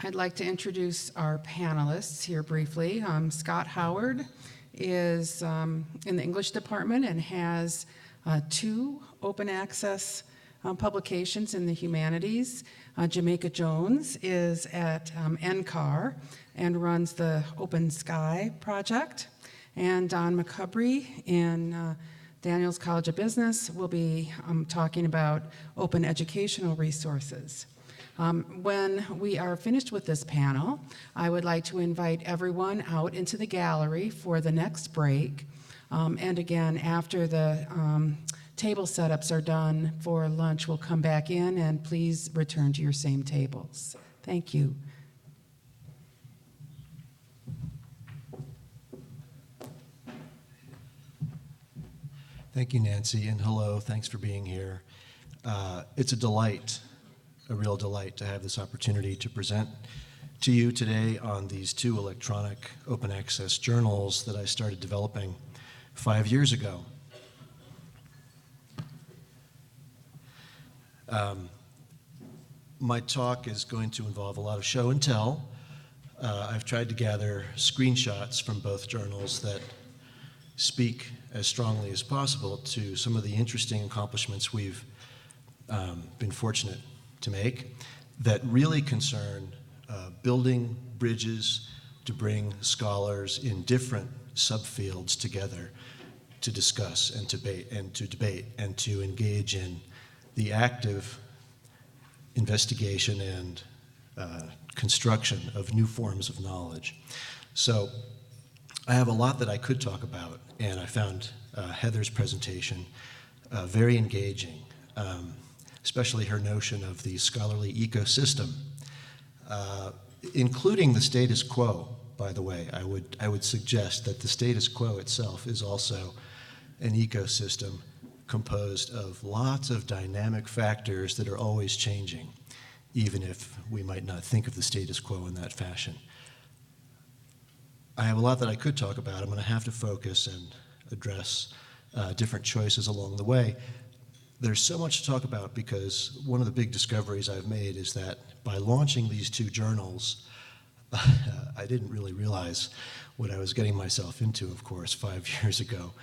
I'd like to introduce our panelists here briefly. Scott Howard is in the English department and has 2 open access publications in the humanities. Jamaica Jones is at NCAR and runs the Open Sky project. And Don McCubbrey in Daniels College of Business will be talking about open educational resources. When we are finished with this panel, I would like to invite everyone out into the gallery for the next break. And again, after the table setups are done for lunch, we'll come back in, and please return to your same tables. Thank you. Thank you, Nancy, and hello, thanks for being here. It's a delight, a real delight to have this opportunity to present to you today on these 2 electronic open access journals that I started developing 5 years ago. My talk is going to involve a lot of show and tell. I've tried to gather screenshots from both journals that speak as strongly as possible to some of the interesting accomplishments we've been fortunate to make that really concern building bridges to bring scholars in different subfields together to discuss and debate and to engage in the active investigation and construction of new forms of knowledge. So I have a lot that I could talk about, and I found Heather's presentation very engaging, especially her notion of the scholarly ecosystem, including the status quo, by the way. I would suggest that the status quo itself is also an ecosystem composed of lots of dynamic factors that are always changing, even if we might not think of the status quo in that fashion. I have a lot that I could talk about. I'm going to have to focus and address different choices along the way. There's so much to talk about because one of the big discoveries I've made is that by launching these 2 journals, I didn't really realize what I was getting myself into, of course, 5 years ago.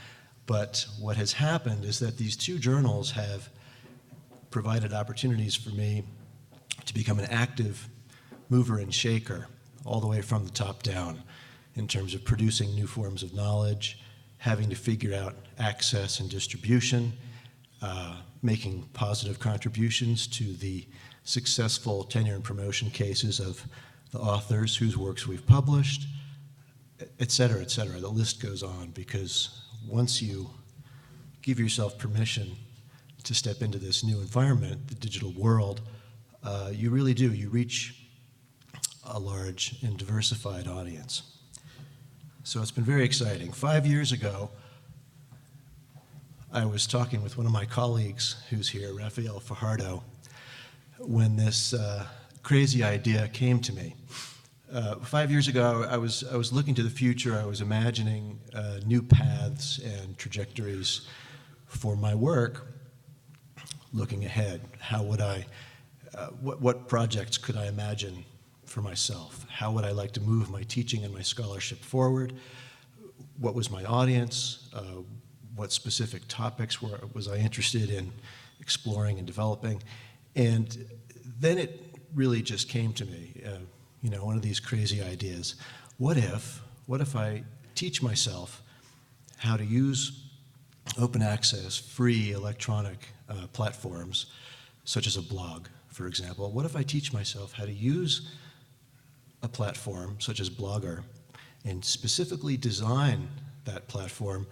But what has happened is that these 2 journals have provided opportunities for me to become an active mover and shaker all the way from the top down in terms of producing new forms of knowledge, having to figure out access and distribution, making positive contributions to the successful tenure and promotion cases of the authors whose works we've published, et cetera, et cetera. The list goes on, because once you give yourself permission to step into this new environment, the digital world, you really do. You reach a large and diversified audience. So it's been very exciting. 5 years ago, I was talking with one of my colleagues who's here, Rafael Fajardo, when this crazy idea came to me. 5 years ago, I was looking to the future. I was imagining new paths and trajectories for my work, looking ahead. How would I, what projects could I imagine for myself? How would I like to move my teaching and my scholarship forward? What was my audience? What specific topics was I interested in exploring and developing? And then it really just came to me, one of these crazy ideas. What if I teach myself how to use open access, free electronic platforms, such as a blog, for example? What if I teach myself how to use a platform such as Blogger and specifically design that platform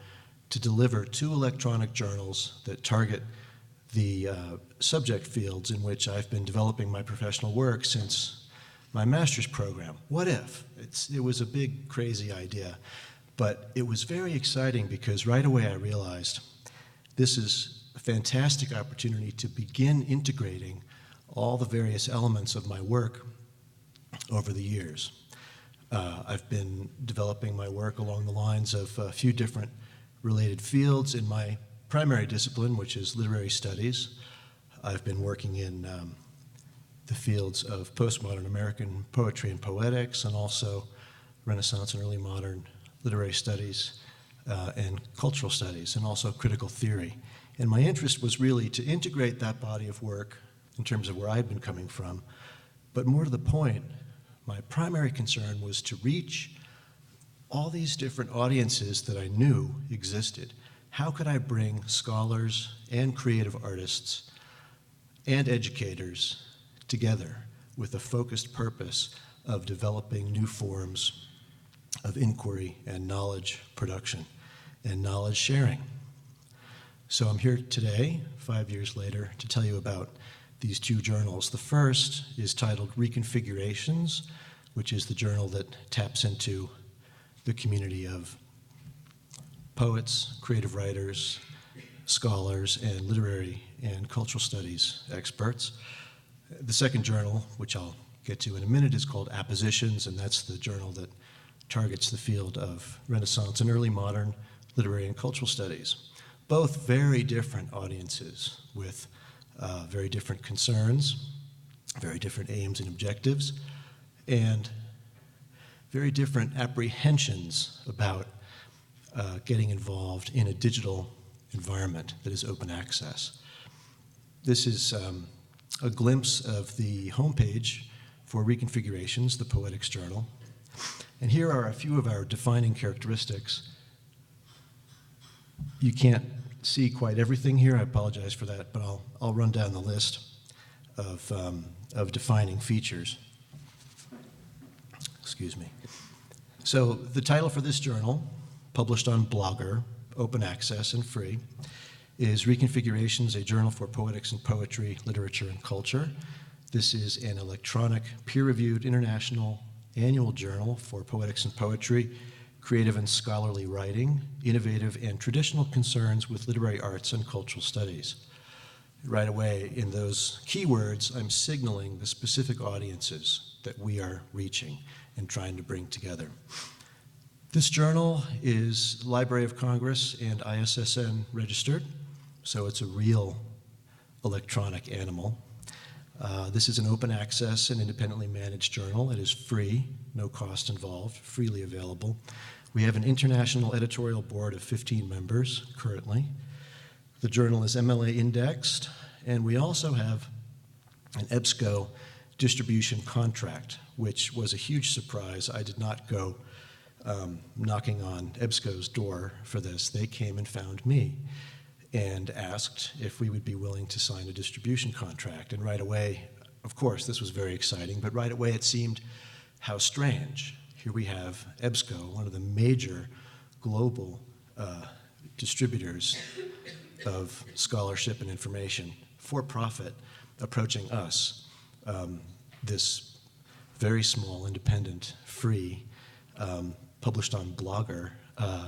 to deliver 2 electronic journals that target the subject fields in which I've been developing my professional work since my master's program? What if? It was a big, crazy idea, but it was very exciting because right away I realized this is a fantastic opportunity to begin integrating all the various elements of my work over the years. I've been developing my work along the lines of a few different related fields in my primary discipline, which is literary studies. I've been working in the fields of postmodern American poetry and poetics, and also Renaissance and early modern literary studies and cultural studies, and also critical theory. And my interest was really to integrate that body of work in terms of where I'd been coming from. But more to the point, my primary concern was to reach all these different audiences that I knew existed. How could I bring scholars and creative artists and educators together with a focused purpose of developing new forms of inquiry and knowledge production and knowledge sharing? So I'm here today, 5 years later, to tell you about these two journals. The first is titled Reconfigurations, which is the journal that taps into the community of poets, creative writers, scholars, and literary and cultural studies experts. The second journal, which I'll get to in a minute, is called Appositions, and that's the journal that targets the field of Renaissance and early modern literary and cultural studies. Both very different audiences with very different concerns, very different aims and objectives, and very different apprehensions about getting involved in a digital environment that is open access. This is a glimpse of the homepage for Reconfigurations, the Poetics Journal. And here are a few of our defining characteristics. You can't see quite everything here, I apologize for that, but I'll run down the list of defining features. Excuse me. So the title for this journal, published on Blogger, open access and free, is Reconfigurations, a journal for poetics and poetry, literature and culture. This is an electronic, peer-reviewed international annual journal for poetics and poetry, creative and scholarly writing, innovative and traditional concerns with literary arts and cultural studies. Right away, in those keywords, I'm signaling the specific audiences that we are reaching and trying to bring together. This journal is Library of Congress and ISSN registered, so it's a real electronic animal. This is an open access and independently managed journal. It is free, no cost involved, freely available. We have an international editorial board of 15 members currently. The journal is MLA indexed, and we also have an EBSCO distribution contract, which was a huge surprise. I did not go knocking on EBSCO's door for this. They came and found me and asked if we would be willing to sign a distribution contract. And right away, of course, this was very exciting, but right away it seemed how strange. Here we have EBSCO, one of the major global distributors of scholarship and information, for profit, approaching us, this very small, independent, free, published on Blogger,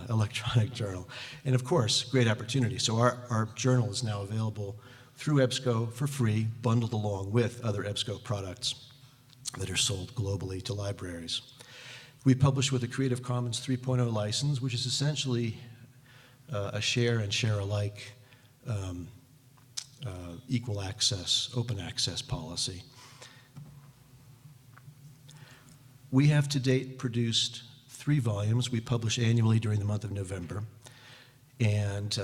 electronic journal. And of course, great opportunity. So our journal is now available through EBSCO for free, bundled along with other EBSCO products that are sold globally to libraries. We publish with a Creative Commons 3.0 license, which is essentially a share and share alike equal access, open access policy. We have to date produced 3 volumes. We publish annually during the month of November, and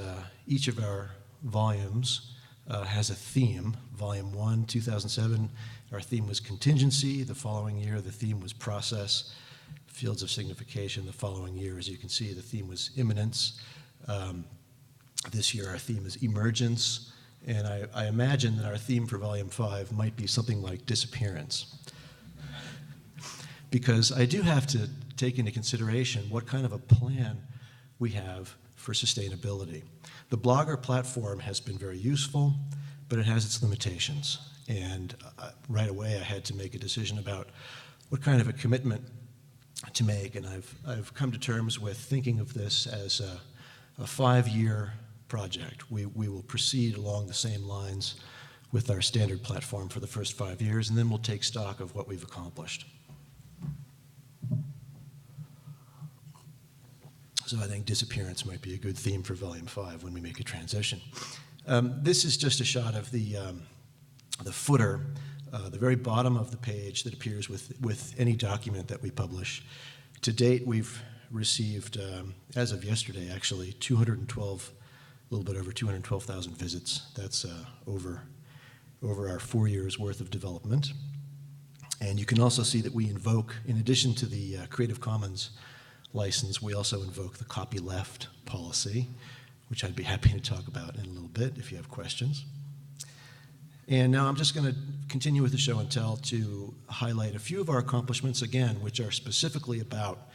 each of our volumes has a theme. Volume 1, 2007, our theme was contingency. The following year, the theme was process, fields of signification. The following year, as you can see, the theme was imminence. This year, our theme is emergence, and I imagine that our theme for Volume 5 might be something like disappearance. Because I do have to take into consideration what kind of a plan we have for sustainability. The Blogger platform has been very useful, but it has its limitations. And right away, I had to make a decision about what kind of a commitment to make. And I've come to terms with thinking of this as a 5-year project. We will proceed along the same lines with our standard platform for the first 5 years, and then we'll take stock of what we've accomplished. So I think disappearance might be a good theme for Volume 5 when we make a transition. This is just a shot of the footer the very bottom of the page that appears with any document that we publish. To date, we've received, as of yesterday, actually, 212, a little bit over 212,000 visits. That's over our 4 years' worth of development. And you can also see that we invoke, in addition to the Creative Commons license, we also invoke the copyleft policy, which I'd be happy to talk about in a little bit if you have questions. And now I'm just going to continue with the show and tell to highlight a few of our accomplishments, again, which are specifically about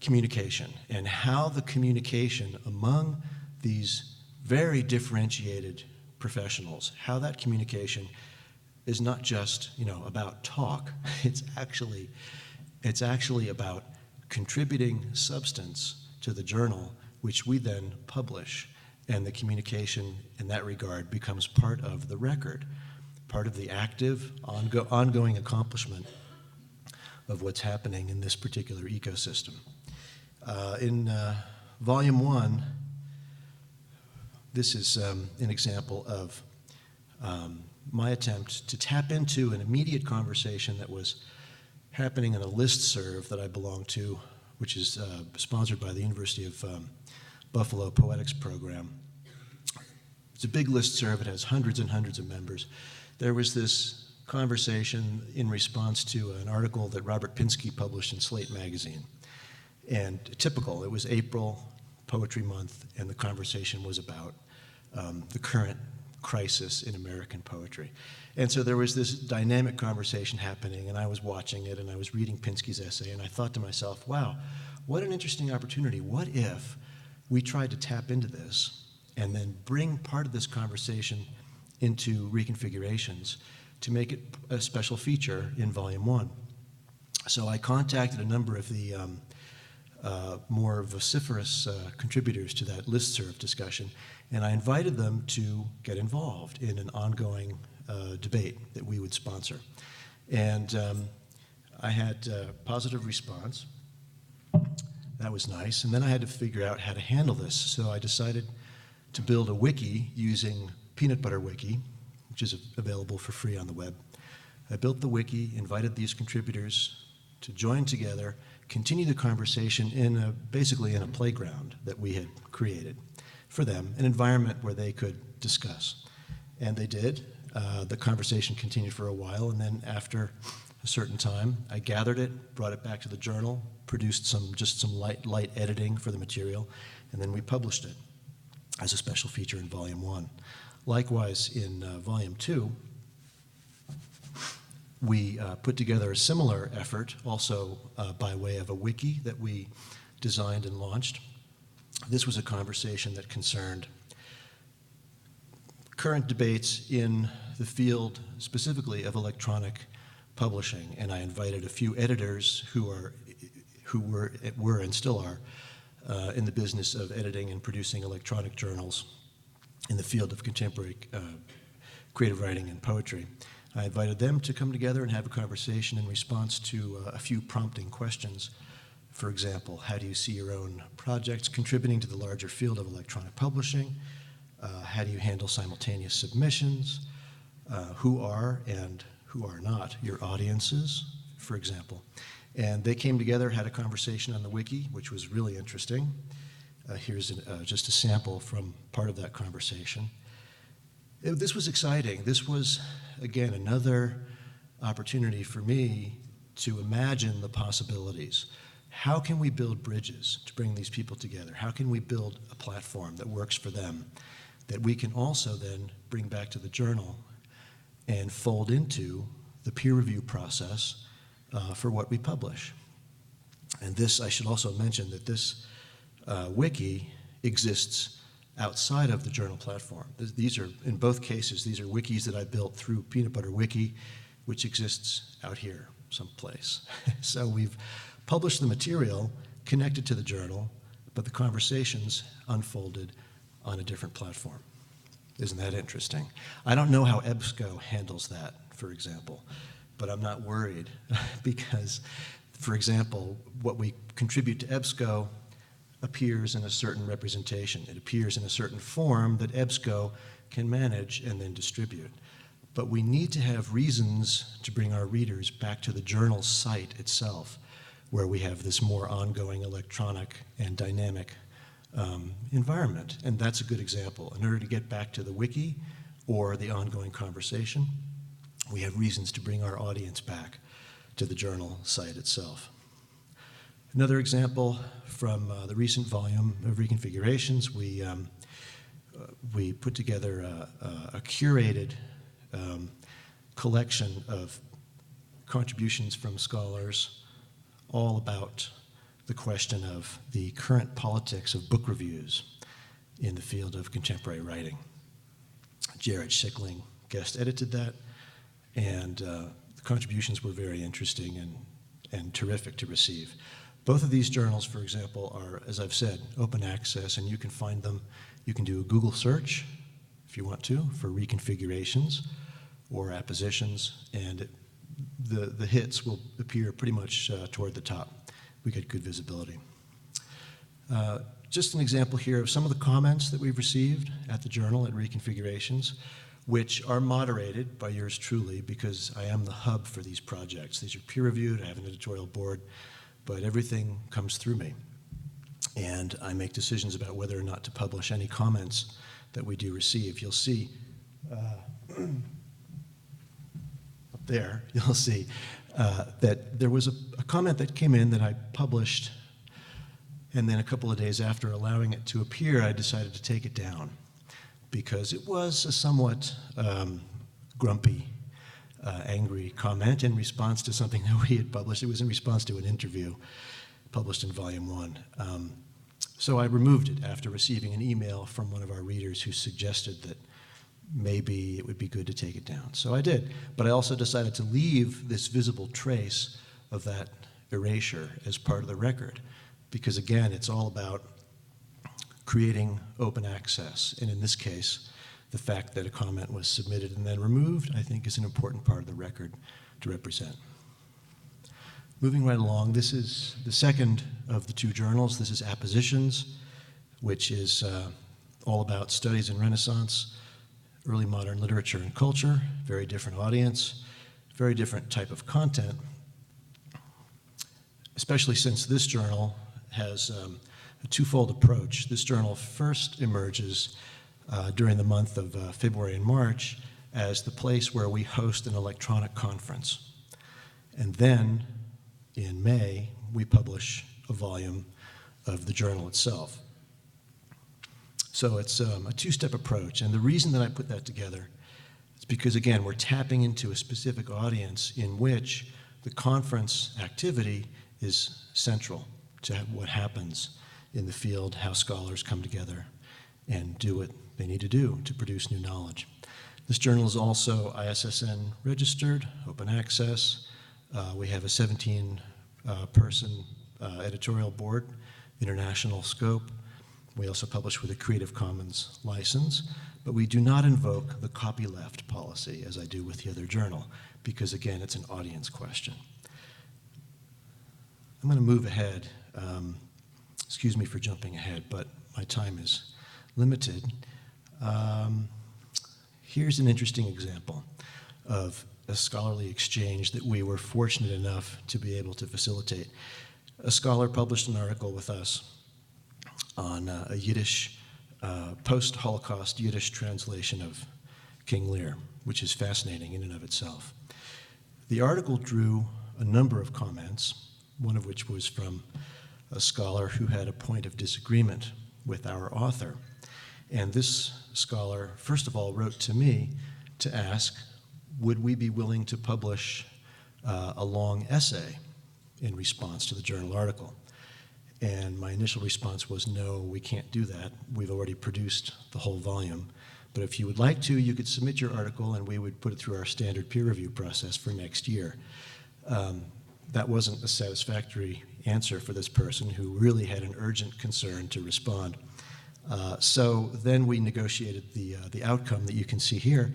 communication and how the communication among these very differentiated professionals, how that communication is not just, about talk. It's actually about contributing substance to the journal, which we then publish, and the communication in that regard becomes part of the record, part of the active, ongoing accomplishment of what's happening in this particular ecosystem. In Volume 1, this is an example of my attempt to tap into an immediate conversation that was happening in a listserv that I belong to, which is sponsored by the University of Buffalo Poetics Program. It's a big listserv. It has hundreds and hundreds of members. There was this conversation in response to an article that Robert Pinsky published in Slate magazine. And typical, it was April, Poetry Month, and the conversation was about the current crisis in American poetry. And so there was this dynamic conversation happening, and I was watching it, and I was reading Pinsky's essay, and I thought to myself, wow, what an interesting opportunity. What if we tried to tap into this and then bring part of this conversation into reconfigurations to make it a special feature in Volume 1? So I contacted a number of the more vociferous contributors to that listserv discussion, and I invited them to get involved in an ongoing debate that we would sponsor. And I had a positive response. That was nice. And then I had to figure out how to handle this. So I decided to build a wiki using Peanut Butter Wiki, which is available for free on the web. I built the wiki, invited these contributors to join together, continue the conversation basically in a playground that we had created for them, an environment where they could discuss. And they did. The conversation continued for a while, and then after a certain time, I gathered it, brought it back to the journal, produced some light editing for the material, and then we published it as a special feature in Volume 1. Likewise, in Volume 2, we put together a similar effort, also by way of a wiki that we designed and launched. This was a conversation that concerned current debates in the field, specifically of electronic publishing, and I invited a few editors who were and still are in the business of editing and producing electronic journals in the field of contemporary creative writing and poetry. I invited them to come together and have a conversation in response to a few prompting questions. For example, how do you see your own projects contributing to the larger field of electronic publishing? How do you handle simultaneous submissions? Who are and who are not your audiences, for example? And they came together, had a conversation on the wiki, which was really interesting. Here's just a sample from part of that conversation. This was exciting. This was, again, another opportunity for me to imagine the possibilities. How can we build bridges to bring these people together? How can we build a platform that works for them, that we can also then bring back to the journal and fold into the peer review process for what we publish? And this, I should also mention that this wiki exists outside of the journal platform. These are, in both cases, these are wikis that I built through Peanut Butter Wiki, which exists out here someplace. So we've published the material connected to the journal, but the conversations unfolded on a different platform. Isn't that interesting? I don't know how EBSCO handles that, for example, but I'm not worried because, for example, what we contribute to EBSCO appears in a certain representation. It appears in a certain form that EBSCO can manage and then distribute. but we need to have reasons to bring our readers back to the journal site itself, where we have this more ongoing electronic and dynamic environment. And that's a good example. In order to get back to the wiki or the ongoing conversation, we have reasons to bring our audience back to the journal site itself. Another example from the recent volume of Reconfigurations, we put together a curated collection of contributions from scholars all about the question of the current politics of book reviews in the field of contemporary writing. Jared Schickling guest edited that, and the contributions were very interesting and terrific to receive. Both of these journals, for example, are, as I've said, open access, and you can find them. You can do a Google search, if you want to, for Reconfigurations or Appositions, and the hits will appear pretty much toward the top. We get good visibility. Just an example here of some of the comments that we've received at the journal at Reconfigurations, which are moderated by yours truly, because I am the hub for these projects. These are peer-reviewed, I have an editorial board, but everything comes through me. And I make decisions about whether or not to publish any comments that we do receive. You'll see up there, you'll see that there was a comment that came in that I published, and then a couple of days after allowing it to appear, I decided to take it down because it was a somewhat grumpy, angry comment in response to something that we had published. It was in response to an interview published in Volume 1. So I removed it after receiving an email from one of our readers who suggested that maybe it would be good to take it down. So I did, but I also decided to leave this visible trace of that erasure as part of the record, because again, it's all about creating open access, and in this case, the fact that a comment was submitted and then removed, I think, is an important part of the record to represent. Moving right along, this is the second of the two journals. This is Appositions, which is all about studies in Renaissance, early modern literature and culture, very different audience, very different type of content, especially since this journal has a twofold approach. This journal first emerges during the month of February and March as the place where we host an electronic conference. And then in May, we publish a volume of the journal itself. So it's a two-step approach. And the reason that I put that together is because, again, we're tapping into a specific audience in which the conference activity is central to what happens in the field, how scholars come together and do what they need to do to produce new knowledge. This journal is also ISSN registered, open access. We have a 17-person editorial board, international scope. We also publish with a Creative Commons license, but we do not invoke the copyleft policy as I do with the other journal, because again, it's an audience question. I'm going to move ahead. Excuse me for jumping ahead, but my time is limited. Here's an interesting example of a scholarly exchange that we were fortunate enough to be able to facilitate. A scholar published an article with us on a Yiddish, post-Holocaust Yiddish translation of King Lear, which is fascinating in and of itself. The article drew a number of comments, one of which was from a scholar who had a point of disagreement with our author. And this scholar, first of all, wrote to me to ask, would we be willing to publish a long essay in response to the journal article? And my initial response was, no, we can't do that. We've already produced the whole volume. But if you would like to, you could submit your article and we would put it through our standard peer review process for next year. That wasn't a satisfactory answer for this person who really had an urgent concern to respond. So then we negotiated the outcome that you can see here.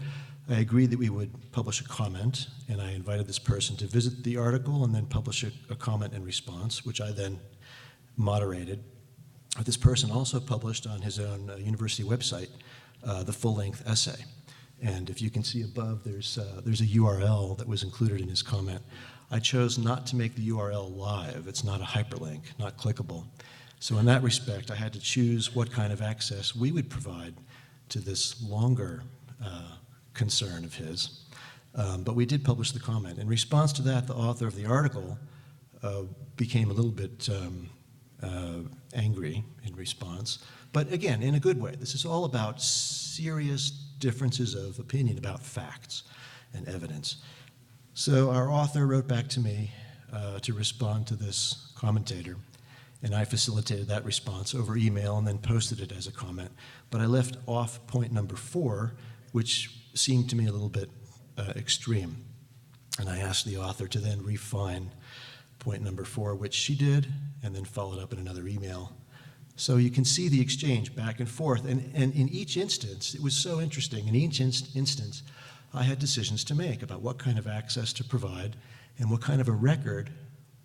I agreed that we would publish a comment, and I invited this person to visit the article and then publish a comment in response, which I then moderated. This person also published on his own university website the full-length essay. And if you can see above, there's a URL that was included in his comment. I chose not to make the URL live. It's not a hyperlink, not clickable. So in that respect, I had to choose what kind of access we would provide to this longer concern of his. But we did publish the comment. In response to that, the author of the article became a little bit angry in response. But again, in a good way. This is all about serious differences of opinion about facts and evidence. So our author wrote back to me to respond to this commentator, and I facilitated that response over email and then posted it as a comment. But I left off point number 4, which seemed to me a little bit extreme. And I asked the author to then refine point number 4, which she did, and then followed up in another email. So you can see the exchange back and forth. And in each instance, it was so interesting. In each instance, I had decisions to make about what kind of access to provide and what kind of a record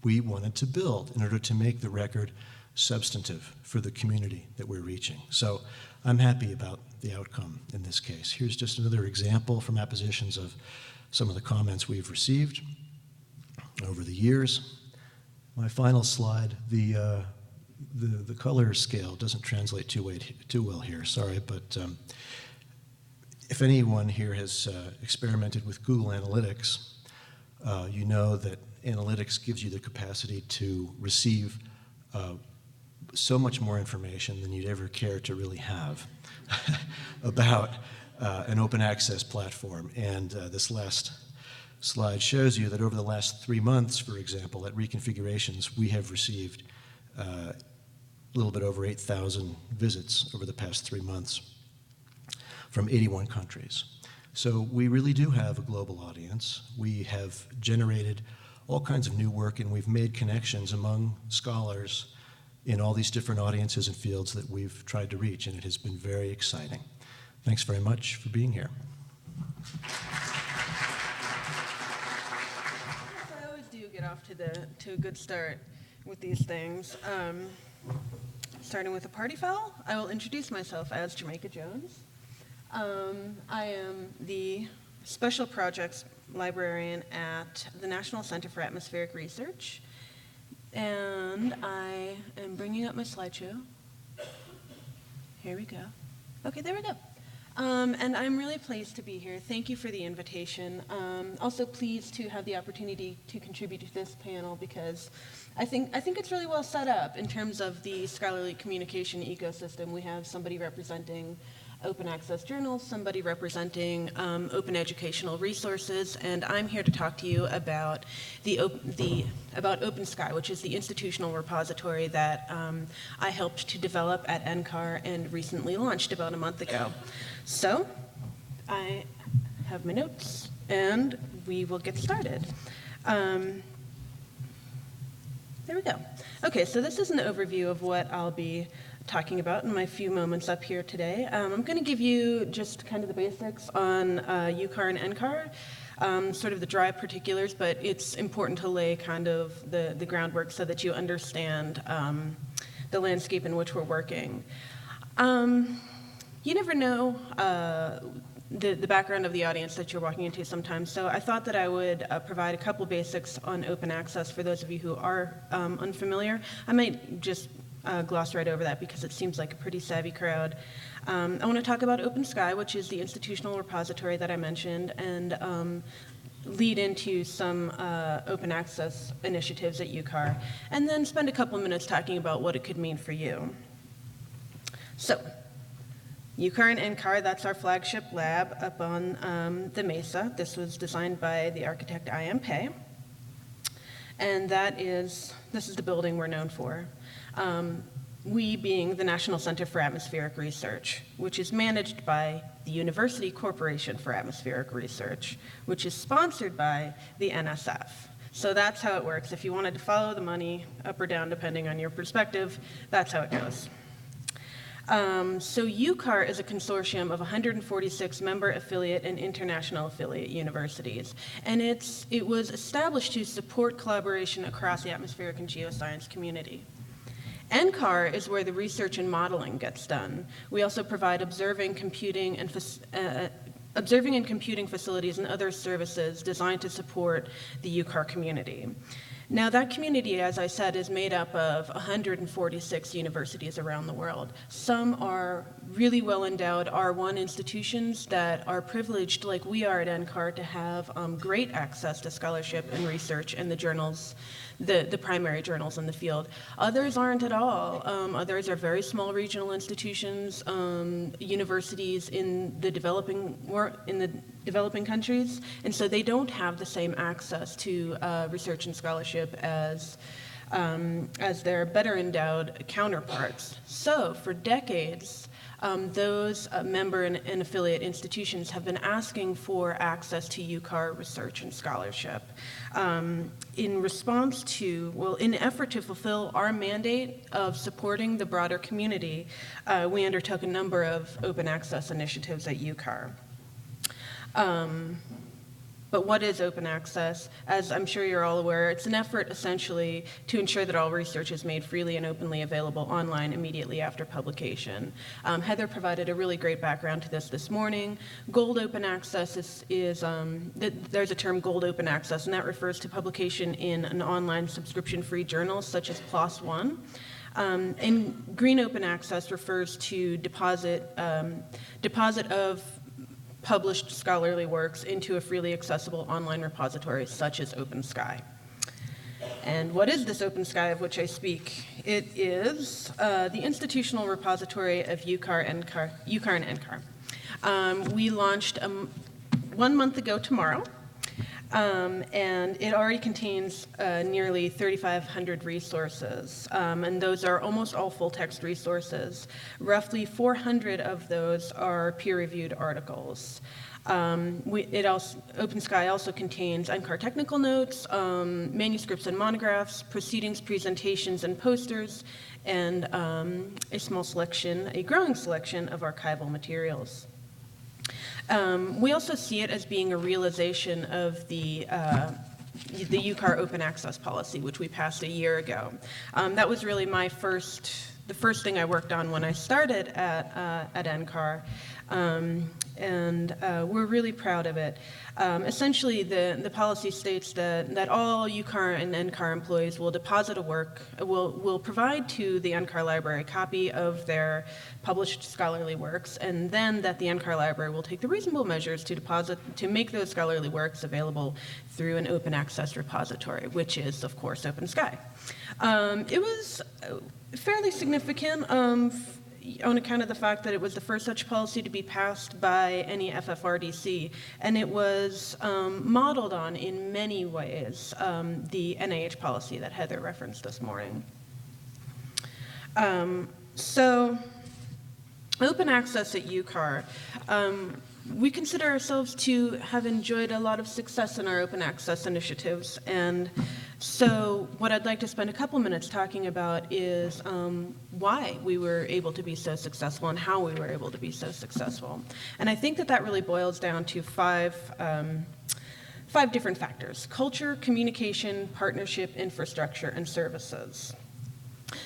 we wanted to build in order to make the record substantive for the community that we're reaching. So I'm happy about the outcome in this case. Here's just another example from appositions of some of the comments we've received over the years. My final slide, the color scale doesn't translate too well here, sorry, but if anyone here has experimented with Google Analytics, you know that analytics gives you the capacity to receive so much more information than you'd ever care to really have about an open access platform. And this last slide shows you that over the last 3 months, for example, at reconfigurations, we have received a little bit over 8,000 visits over the past 3 months from 81 countries. So we really do have a global audience. We have generated all kinds of new work, and we've made connections among scholars in all these different audiences and fields that we've tried to reach, and it has been very exciting. Thanks very much for being here. I always do get off to a good start with these things. Starting with a party foul, I will introduce myself as Jamaica Jones. I am the Special Projects Librarian at the National Center for Atmospheric Research, and I am bringing up my slideshow. Here we go. Okay, there we go. And I'm really pleased to be here. Thank you for the invitation. Also pleased to have the opportunity to contribute to this panel because I think it's really well set up in terms of the scholarly communication ecosystem. We have somebody representing open access journals, somebody representing open educational resources, and I'm here to talk to you about about Open Sky, which is the institutional repository that I helped to develop at NCAR and recently launched about a month ago. So I have my notes, and we will get started. There we go. Okay, so this is an overview of what I'll be talking about in my few moments up here today. I'm going to give you just kind of the basics on UCAR and NCAR, sort of the dry particulars, but it's important to lay kind of the groundwork so that you understand the landscape in which we're working. You never know the background of the audience that you're walking into sometimes, so I thought that I would provide a couple basics on open access for those of you who are unfamiliar. I might just gloss right over that because it seems like a pretty savvy crowd. I want to talk about Open Sky, which is the institutional repository that I mentioned, and lead into some open access initiatives at UCAR, and then spend a couple minutes talking about what it could mean for you. So, UCAR and NCAR, that's our flagship lab up on the Mesa. This was designed by the architect I.M. Pei, and this is the building we're known for. We being the National Center for Atmospheric Research, which is managed by the University Corporation for Atmospheric Research, which is sponsored by the NSF. So that's how it works. If you wanted to follow the money up or down, depending on your perspective, that's how it goes. So UCAR is a consortium of 146 member affiliate and international affiliate universities, and it was established to support collaboration across the atmospheric and geoscience community. NCAR is where the research and modeling gets done. We also provide observing, computing, and observing and computing facilities and other services designed to support the UCAR community. Now, that community, as I said, is made up of 146 universities around the world. Some are really well endowed R1 institutions that are privileged, like we are at NCAR, to have great access to scholarship and research and the journals, the primary journals in the field. Others aren't at all. Others are very small regional institutions, universities in the developing countries, and so they don't have the same access to research and scholarship as their better endowed counterparts. So for decades, those member and affiliate institutions have been asking for access to UCAR research and scholarship. In response to, well, in an effort to fulfill our mandate of supporting the broader community, we undertook a number of open access initiatives at UCAR. But what is open access? As I'm sure you're all aware, it's an effort essentially to ensure that all research is made freely and openly available online immediately after publication. Heather provided a really great background to this morning. Gold open access there's a term, gold open access, and that refers to publication in an online subscription-free journal such as PLOS One. And green open access refers to deposit of published scholarly works into a freely accessible online repository such as OpenSky. And what is this OpenSky of which I speak? It is the institutional repository of UCAR and NCAR. We launched 1 month ago tomorrow, and it already contains nearly 3,500 resources, and those are almost all full-text resources. Roughly 400 of those are peer-reviewed articles. OpenSky also contains NCAR technical notes, manuscripts and monographs, proceedings, presentations, and posters, and a growing selection of archival materials. We also see it as being a realization of the UCAR open access policy, which we passed a year ago. That was really the first thing I worked on when I started at NCAR, and we're really proud of it. Essentially, the policy states that all UCAR and NCAR employees will will provide to the NCAR library a copy of their published scholarly works, and then that the NCAR library will take the reasonable measures to make those scholarly works available through an open access repository, which is, of course, OpenSky. It was fairly significant on account of the fact that it was the first such policy to be passed by any FFRDC, and it was modeled on, in many ways, the NIH policy that Heather referenced this morning. So, open access at UCAR. We consider ourselves to have enjoyed a lot of success in our open access initiatives, and so what I'd like to spend a couple minutes talking about is why we were able to be so successful and how we were able to be so successful. And I think that really boils down to five different factors: culture, communication, partnership, infrastructure, and services.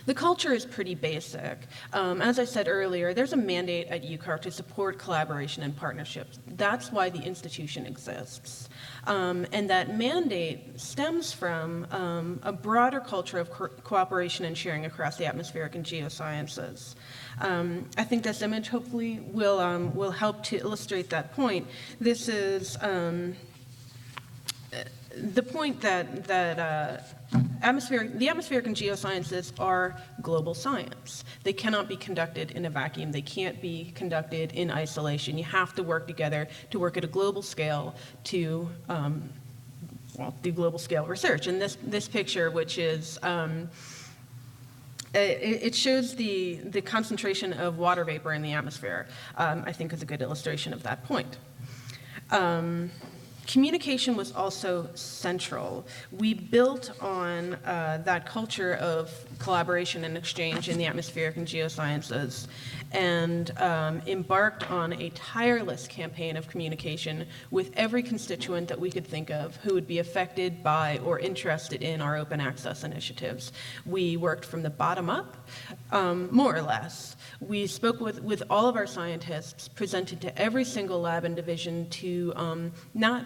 The culture is pretty basic. As I said earlier, there's a mandate at UCAR to support collaboration and partnerships. That's why the institution exists. And that mandate stems from a broader culture of cooperation and sharing across the atmospheric and geosciences. I think this image hopefully will help to illustrate that point. This is the point that the atmospheric and geosciences are global science. They cannot be conducted in a vacuum. They can't be conducted in isolation. You have to work together to work at a global scale to do global scale research. And this picture, which is it shows the concentration of water vapor in the atmosphere, I think is a good illustration of that point. Communication was also central. We built on that culture of collaboration and exchange in the atmospheric and geosciences, and embarked on a tireless campaign of communication with every constituent that we could think of who would be affected by or interested in our open access initiatives. We worked from the bottom up, more or less. We spoke with all of our scientists, presented to every single lab and division to not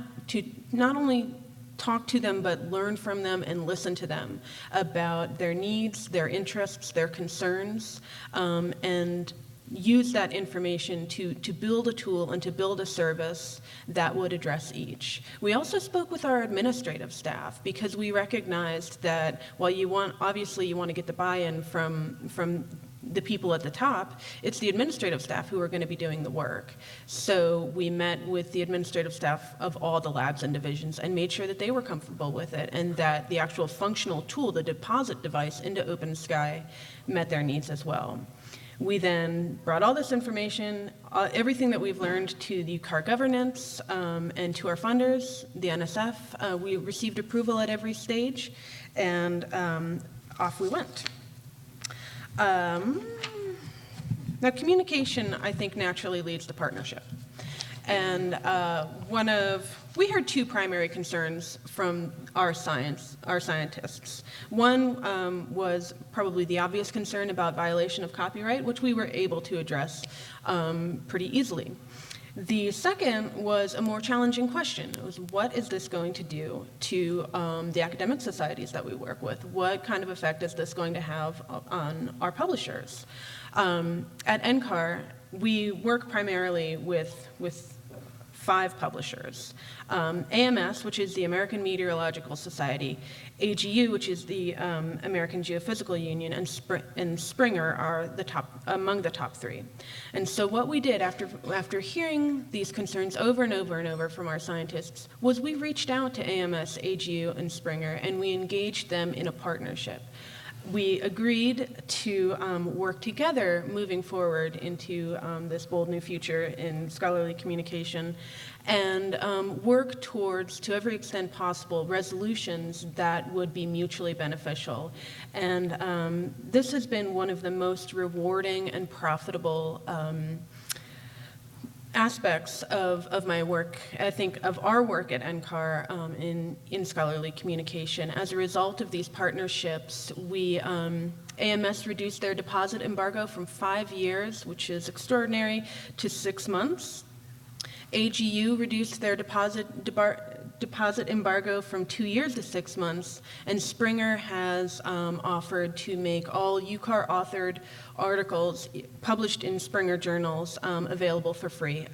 only talk to them, but learn from them and listen to them about their needs, their interests, their concerns, and use that information to build a tool and to build a service that would address each. We also spoke with our administrative staff because we recognized that while obviously you want to get the buy-in from the people at the top, it's the administrative staff who are going to be doing the work. So we met with the administrative staff of all the labs and divisions and made sure that they were comfortable with it and that the actual functional tool, the deposit device into OpenSky, met their needs as well. We then brought all this information, everything that we've learned to the UCAR governance and to our funders, the NSF. We received approval at every stage, and off we went. Now, communication, I think, naturally leads to partnership. And we heard two primary concerns from our scientists. One was probably the obvious concern about violation of copyright, which we were able to address pretty easily. The second was a more challenging question. It was, what is this going to do to the academic societies that we work with? What kind of effect is this going to have on our publishers? At NCAR, we work primarily with 5 publishers. AMS, which is the American Meteorological Society, AGU, which is the American Geophysical Union, and Springer are among the top 3. And so what we did after hearing these concerns over and over and over from our scientists was we reached out to AMS, AGU, and Springer, and we engaged them in a partnership. We agreed to work together moving forward into this bold new future in scholarly communication and work towards, to every extent possible, resolutions that would be mutually beneficial. And this has been one of the most rewarding and profitable aspects of my work, I think of our work at NCAR in scholarly communication. As a result of these partnerships, AMS reduced their deposit embargo from 5 years, which is extraordinary, to 6 months. AGU reduced their deposit embargo from 2 years to 6 months, and Springer has offered to make all UCAR-authored articles published in Springer journals available for free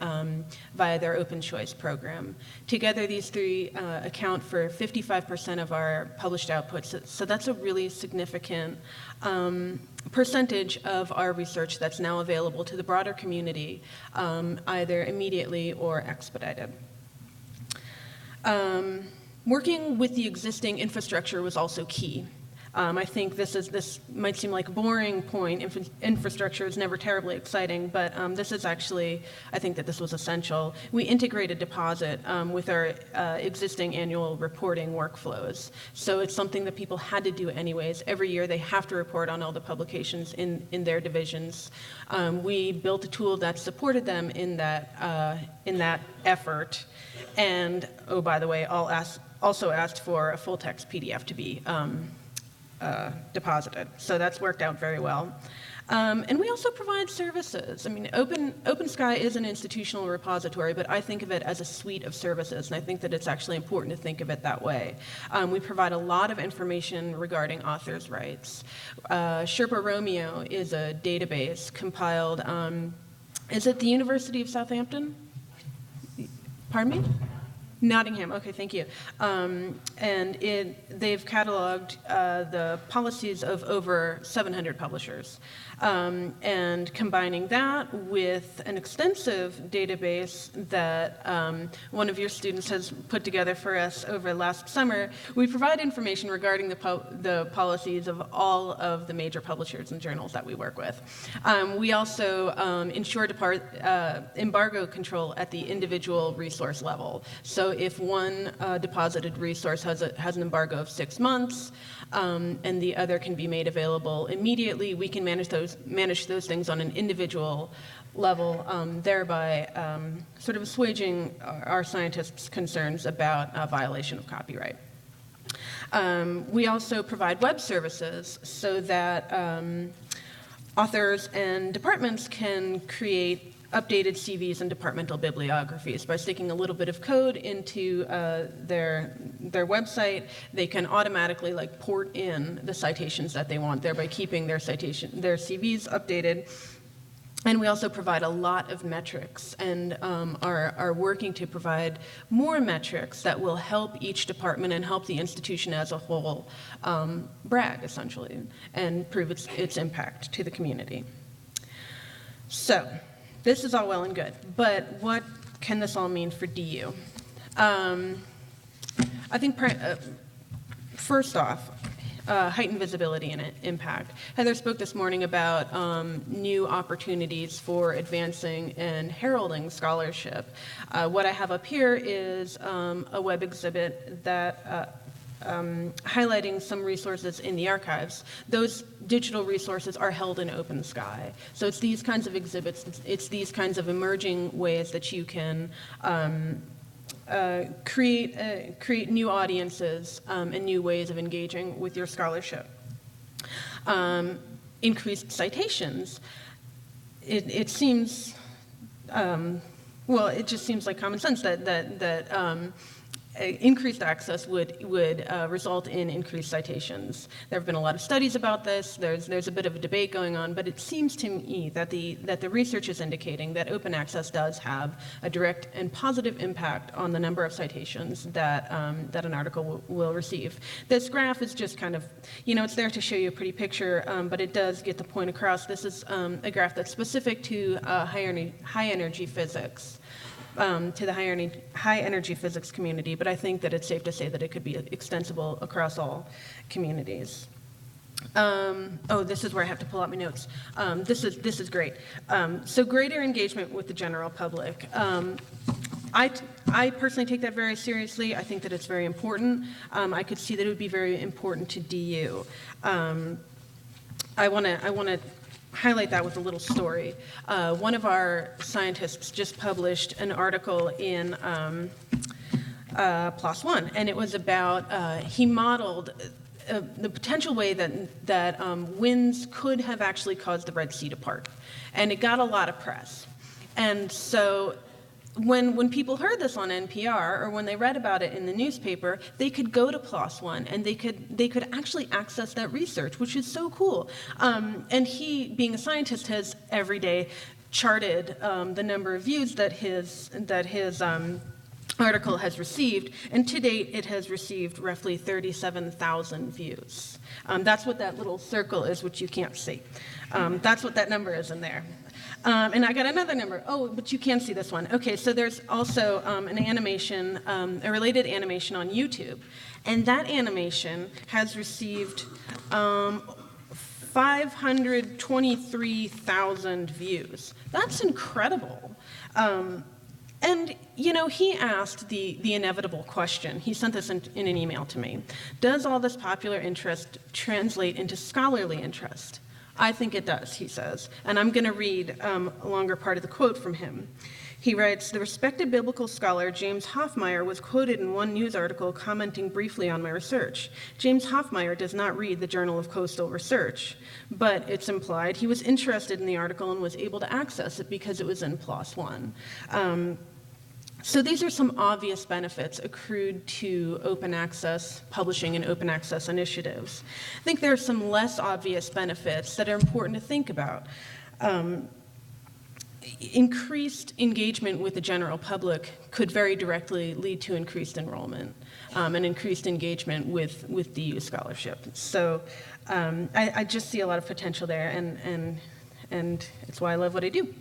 via their Open Choice program. Together, these 3 account for 55% of our published outputs, so that's a really significant percentage of our research that's now available to the broader community, either immediately or expedited. Working with the existing infrastructure was also key. I think this might seem like a boring point. Infrastructure is never terribly exciting, but this is actually, I think that this was essential. We integrated deposit with our existing annual reporting workflows. So it's something that people had to do anyways. Every year they have to report on all the publications in their divisions. We built a tool that supported them in that effort. And, oh, by the way, also asked for a full-text PDF to be deposited. So that's worked out very well. And we also provide services. I mean, OpenSky is an institutional repository, but I think of it as a suite of services, and I think that it's actually important to think of it that way. We provide a lot of information regarding authors' rights. Sherpa Romeo is a database compiled, is it the University of Southampton? Pardon me? Nottingham, okay, thank you. And they've cataloged the policies of over 700 publishers. And combining that with an extensive database that one of your students has put together for us over last summer, we provide information regarding the policies of all of the major publishers and journals that we work with. We also ensure embargo control at the individual resource level. So So if one deposited resource has an embargo of 6 months, and the other can be made available immediately, we can manage those things on an individual level, thereby sort of assuaging our scientists' concerns about violation of copyright. We also provide web services so that authors and departments can create updated CVs and departmental bibliographies. By sticking a little bit of code into their website, they can automatically port in the citations that they want, thereby keeping their CVs updated. And we also provide a lot of metrics and are working to provide more metrics that will help each department and help the institution as a whole brag, essentially, and prove its impact to the community. So this is all well and good, but what can this all mean for DU? I think first off, heightened visibility and impact. Heather spoke this morning about new opportunities for advancing and heralding scholarship. What I have up here is a web exhibit that highlighting some resources in the archives. Those digital resources are held in open sky. So it's these kinds of exhibits, it's these kinds of emerging ways that you can create new audiences and new ways of engaging with your scholarship. Increased citations. It seems, well, it just seems like common sense that increased access would result in increased citations. There have been a lot of studies about this. There's a bit of a debate going on, but it seems to me that the research is indicating that open access does have a direct and positive impact on the number of citations that an article will receive. This graph is just kind of, it's there to show you a pretty picture, but it does get the point across. This is a graph that's specific to high energy physics. To the high energy physics community, but I think that it's safe to say that it could be extensible across all communities. Oh, this is where I have to pull out my notes. This is great. So greater engagement with the general public. I personally take that very seriously. I think that it's very important. I could see that it would be very important to DU. I want to highlight that with a little story. One of our scientists just published an article in PLOS One, and it was about, he modeled the potential way that winds could have actually caused the Red Sea to part. And it got a lot of press. And so when people heard this on NPR or when they read about it in the newspaper, they could go to PLOS One and they could actually access that research, which is so cool. And he, being a scientist, has every day charted the number of views that his article has received, and to date it has received roughly 37,000 views. That's what that little circle is, which you can't see. That's what that number is in there. And I got another number. Oh, but you can see this one. Okay, so there's also an animation, a related animation on YouTube. And that animation has received 523,000 views. That's incredible. And, he asked the inevitable question. He sent this in an email to me. Does all this popular interest translate into scholarly interest? I think it does, he says. And I'm going to read a longer part of the quote from him. He writes, "The respected biblical scholar James Hoffmeyer was quoted in one news article commenting briefly on my research. James Hoffmeyer does not read the Journal of Coastal Research, but it's implied he was interested in the article and was able to access it because it was in PLOS One." So these are some obvious benefits accrued to open access publishing and open access initiatives. I think there are some less obvious benefits that are important to think about. Increased engagement with the general public could very directly lead to increased enrollment and increased engagement with DU scholarship. So I just see a lot of potential there, and it's why I love what I do.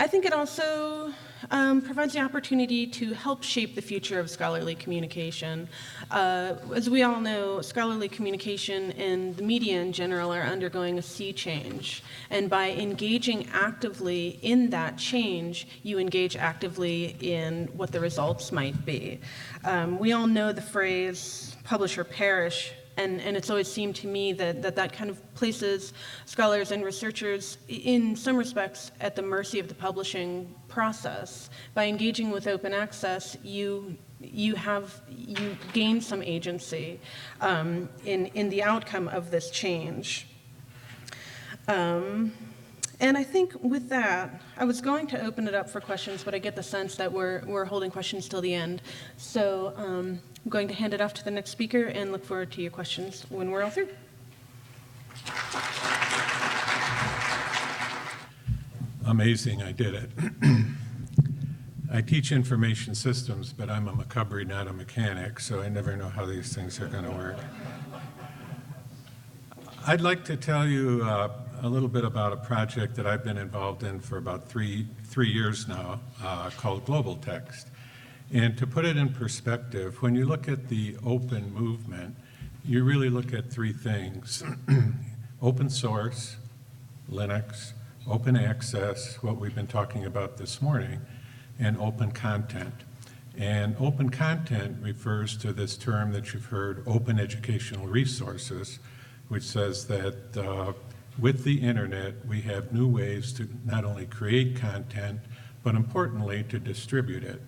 I think it also provides the opportunity to help shape the future of scholarly communication. As we all know, scholarly communication and the media in general are undergoing a sea change. And by engaging actively in that change, you engage actively in what the results might be. We all know the phrase, publish or perish, and it's always seemed to me that kind of places scholars and researchers, in some respects, at the mercy of the publishing process. By engaging with open access, you gain some agency in the outcome of this change. And I think with that, I was going to open it up for questions, but I get the sense that we're holding questions till the end. So I'm going to hand it off to the next speaker and look forward to your questions when we're all through. Amazing, I did it. I teach information systems, but I'm a McCubbrey, not a mechanic, so I never know how these things are going to work. I'd like to tell you a little bit about a project that I've been involved in for about three years now, called Global Text. And to put it in perspective, when you look at the open movement, you really look at three things: open source, Linux, open access, what we've been talking about this morning, and open content. And open content refers to this term that you've heard, open educational resources, which says that with the internet, we have new ways to not only create content, but importantly, to distribute it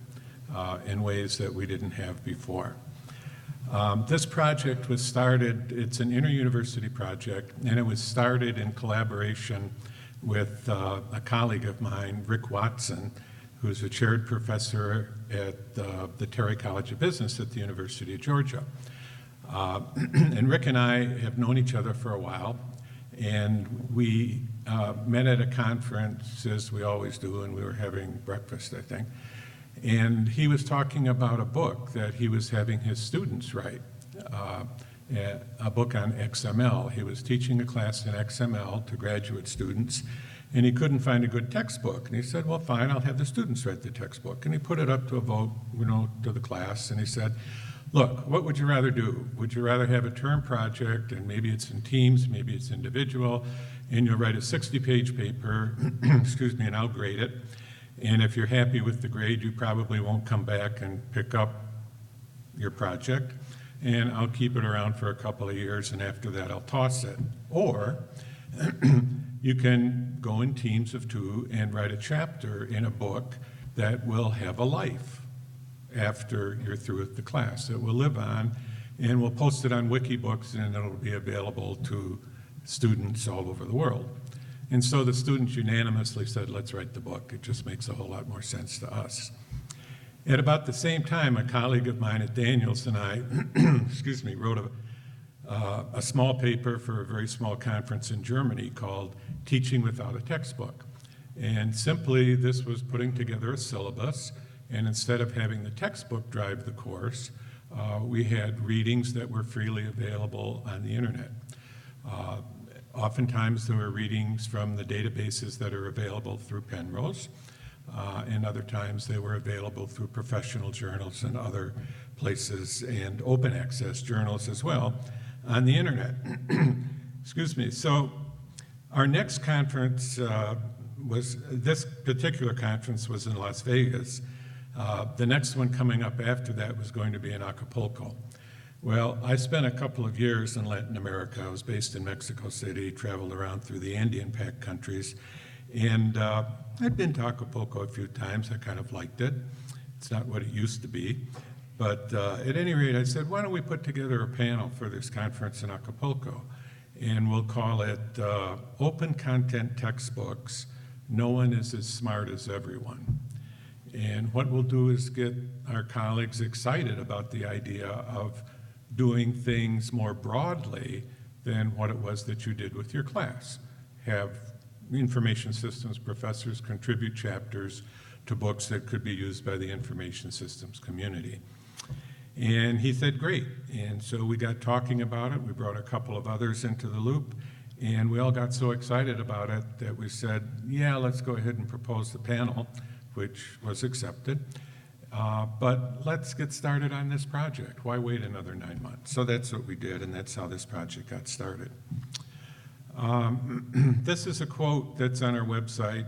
in ways that we didn't have before. This project was started, it's an inter-university project, and it was started in collaboration with a colleague of mine, Rick Watson, who's a chaired professor at the Terry College of Business at the University of Georgia. And Rick and I have known each other for a while, and we met at a conference, as we always do, and we were having breakfast, I think. And he was talking about a book that he was having his students write, a book on XML. He was teaching a class in XML to graduate students, and he couldn't find a good textbook. And he said, well, fine, I'll have the students write the textbook. And he put it up to a vote, to the class, and he said, look, what would you rather do? Would you rather have a term project, and maybe it's in teams, maybe it's individual, and you'll write a 60-page paper, excuse me, and I'll grade it. And if you're happy with the grade, you probably won't come back and pick up your project, and I'll keep it around for a couple of years, and after that I'll toss it. Or you can go in teams of two and write a chapter in a book that will have a life after you're through with the class. It will live on, and we'll post it on Wikibooks, and it'll be available to students all over the world. And so the students unanimously said, let's write the book. It just makes a whole lot more sense to us. At about the same time, a colleague of mine at Daniels and I, excuse me, wrote a small paper for a very small conference in Germany called Teaching Without a Textbook. And simply, this was putting together a syllabus, and instead of having the textbook drive the course, we had readings that were freely available on the internet. Oftentimes there were readings from the databases that are available through Penrose, and other times they were available through professional journals and other places, and open access journals as well on the internet. Excuse me. So our next conference this particular conference was in Las Vegas. The next one coming up after that was going to be in Acapulco. Well, I spent a couple of years in Latin America. I was based in Mexico City, traveled around through the Andean packed countries, and I'd been to Acapulco a few times. I kind of liked it. It's not what it used to be. But at any rate, I said, why don't we put together a panel for this conference in Acapulco? And we'll call it Open Content Textbooks. No one is as smart as everyone. And what we'll do is get our colleagues excited about the idea of doing things more broadly than what it was that you did with your class. Have information systems professors contribute chapters to books that could be used by the information systems community. And he said, great. And so we got talking about it. We brought a couple of others into the loop. And we all got so excited about it that we said, yeah, let's go ahead and propose the panel, which was accepted. But let's get started on this project. Why wait another 9 months? So that's what we did, and that's how this project got started. This is a quote that's on our website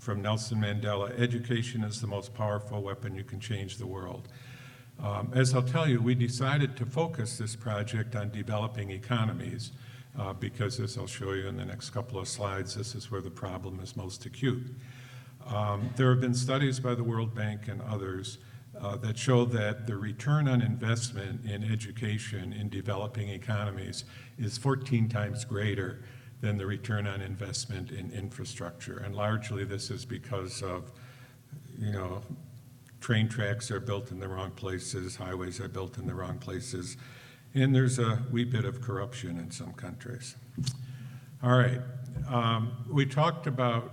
from Nelson Mandela: "Education is the most powerful weapon you can change the world." As I'll tell you, we decided to focus this project on developing economies because, as I'll show you in the next couple of slides, this is where the problem is most acute. There have been studies by the World Bank and others that show that the return on investment in education in developing economies is 14 times greater than the return on investment in infrastructure. And largely this is because of, train tracks are built in the wrong places, highways are built in the wrong places, and there's a wee bit of corruption in some countries. All right, we talked about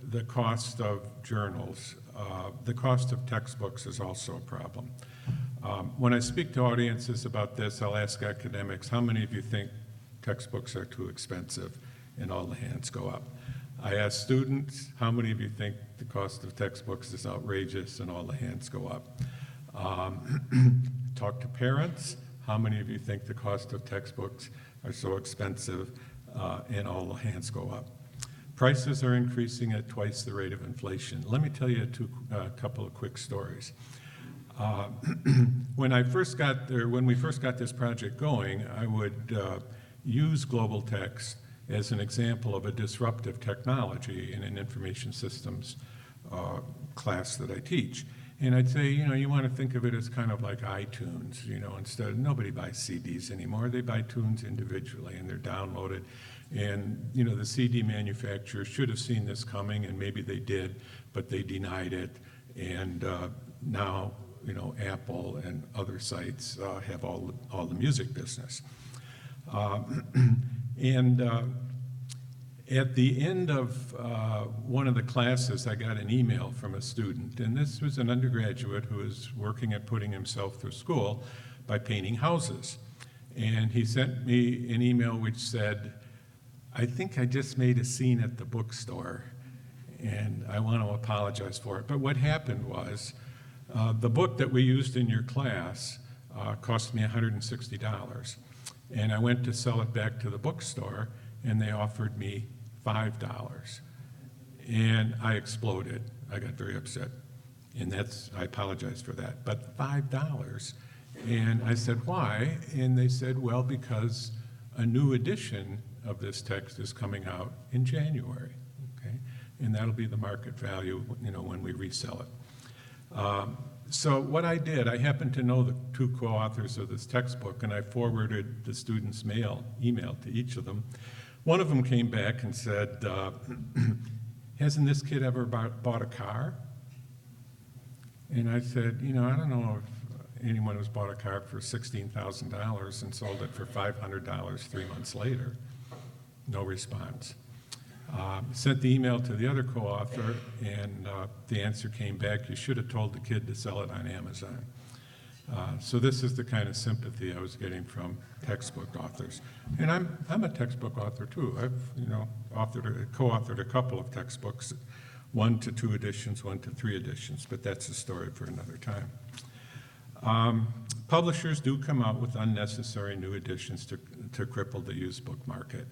the cost of journals. The cost of textbooks is also a problem. When I speak to audiences about this, I'll ask academics, how many of you think textbooks are too expensive? And all the hands go up. I ask students, how many of you think the cost of textbooks is outrageous? And all the hands go up. Talk to parents, how many of you think the cost of textbooks are so expensive? And all the hands go up. Prices are increasing at twice the rate of inflation. Let me tell you a couple of quick stories. When we first got this project going, I would use global text as an example of a disruptive technology in an information systems class that I teach. And I'd say, you want to think of it as kind of like iTunes, instead, nobody buys CDs anymore. They buy tunes individually and they're downloaded. And, the CD manufacturers should have seen this coming, and maybe they did, but they denied it. And now, Apple and other sites have all the music business. At the end of one of the classes, I got an email from a student, and this was an undergraduate who was working at putting himself through school by painting houses. And he sent me an email which said, "I think I just made a scene at the bookstore, and I want to apologize for it." But what happened was, the book that we used in your class cost me $160. And I went to sell it back to the bookstore, and they offered me $5. And I exploded. I got very upset. And I apologize for that. But $5. And I said, why? And they said, well, because a new edition of this text is coming out in January. Okay? And that'll be the market value, when we resell it. So what I did, I happened to know the two co-authors of this textbook, and I forwarded the students' email to each of them. One of them came back and said, hasn't this kid ever bought a car? And I said, I don't know if anyone has bought a car for $16,000 and sold it for $500 3 months later. No response. Sent the email to the other co-author, and the answer came back, you should have told the kid to sell it on Amazon. So this is the kind of sympathy I was getting from textbook authors. And I'm a textbook author too. I've co-authored a couple of textbooks, 1 to 2 editions, 1 to 3 editions, but that's a story for another time. Publishers do come out with unnecessary new editions to cripple the used book market.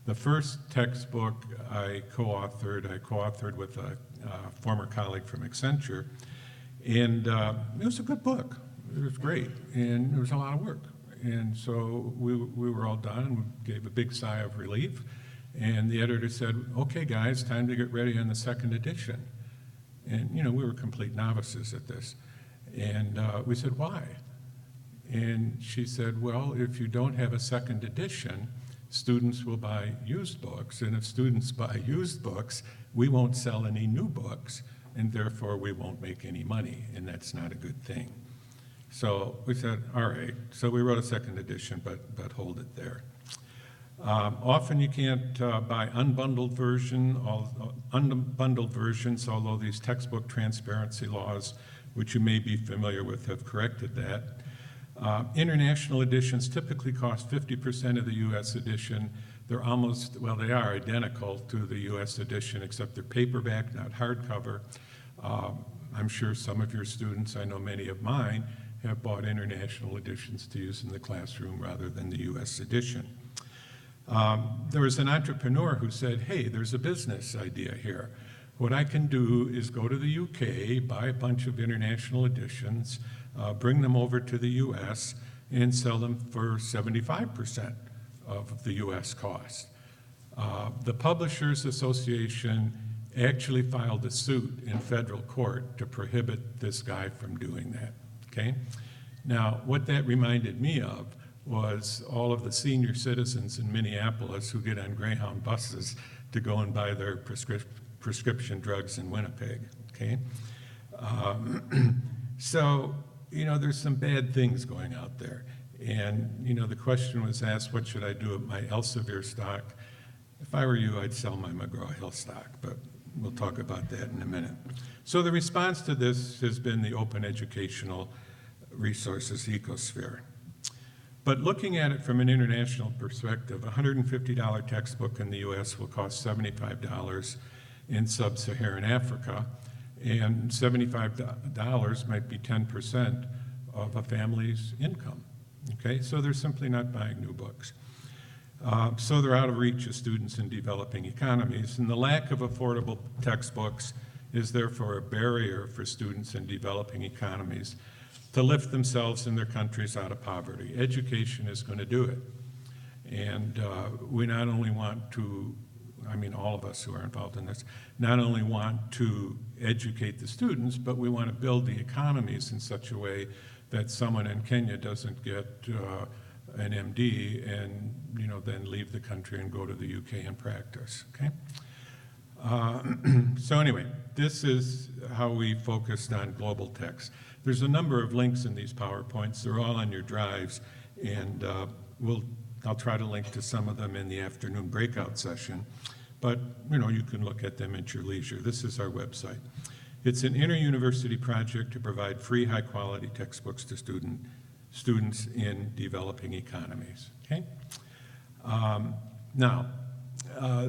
The first textbook I co-authored with a former colleague from Accenture, and it was a good book. It was great, and it was a lot of work. And so we were all done, we gave a big sigh of relief, and the editor said, okay guys, time to get ready on the second edition. And we were complete novices at this. And we said, why? And she said, well, if you don't have a second edition, students will buy used books, and if students buy used books, we won't sell any new books, and therefore we won't make any money, and that's not a good thing. So we said, all right, so we wrote a second edition, but hold it there. Often you can't buy unbundled versions, although these textbook transparency laws, which you may be familiar with, have corrected that. International editions typically cost 50% of the US edition, They're almost, well, they are identical to the US edition, except they're paperback, not hardcover. I'm sure some of your students, I know many of mine, have bought international editions to use in the classroom rather than the US edition. There was an entrepreneur who said, hey, there's a business idea here. What I can do is go to the UK, buy a bunch of international editions, bring them over to the US, and sell them for 75% of the US cost. The Publishers Association actually filed a suit in federal court to prohibit this guy from doing that, okay? Now, what that reminded me of was all of the senior citizens in Minneapolis who get on Greyhound buses to go and buy their prescription drugs in Winnipeg, okay? So, you know, there's some bad things going out there. And, you know, the question was asked, what should I do with my Elsevier stock? If I were you, I'd sell my McGraw-Hill stock, but we'll talk about that in a minute. So the response to this has been the open educational resources ecosphere. But looking at it from an international perspective, a $150 textbook in the US will cost $75 in sub-Saharan Africa, and $75 might be 10% of a family's income. Okay, so they're simply not buying new books. So they're out of reach of students in developing economies, and the lack of affordable textbooks is therefore a barrier for students in developing economies to lift themselves and their countries out of poverty. Education is going to do it. And we not only want to, I mean all of us who are involved in this, not only want to educate the students, but we want to build the economies in such a way that someone in Kenya doesn't get an MD and, you know, then leave the country and go to the UK and practice, okay? So anyway, this is how we focused on global text. There's a number of links in these PowerPoints. They're all on your drives, and I'll try to link to some of them in the afternoon breakout session, but you know, you can look at them at your leisure. This is our website. It's an inter-university project to provide free, high-quality textbooks to students in developing economies, okay? Now,